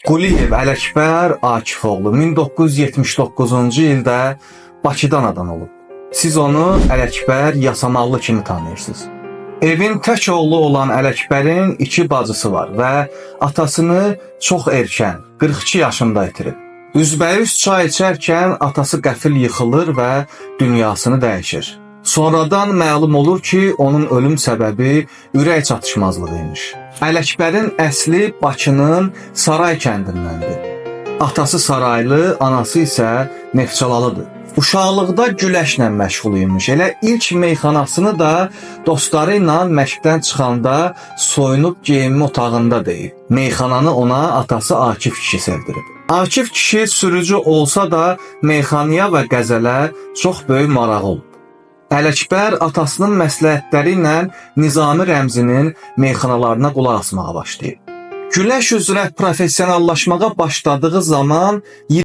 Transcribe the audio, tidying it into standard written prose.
Quliyev Ələkbər Akifoğlu 1979-cu ildə Bakıda anadan olub. Siz onu Ələkbər Yasamallı kimi tanıyırsınız. Evin tək oğlu olan Ələkbərin 2 bacısı var və atasını çox erkən, 42 yaşında itirib. Üzbəyüz çay içərkən atası qəfil yıxılır və dünyasını dəyişir. Sonradan məlum olur ki, onun ölüm səbəbi ürək çatışmazlığı imiş. Ələkbərin əsli Bakının Saray kəndindəndir. Atası saraylı, anası isə Neftçalalıdır. Uşaqlıqda güləşlə məşğul imiş. Elə ilk meyxanasını da dostları ilə məşqdən çıxanda soyunub geyinmə otağında deyib. Meyxananı ona atası Akif kişi sevdirib. Akif kişi sürücü olsa da meyxanaya və qəzələ çox böyük marağı olub. Ələkbər atasının məsləhətləri ilə Nizami rəmzinin meyxanalarına qulaq asmağa başlayıb. Güləş üzrə professionallaşmağa başladığı zaman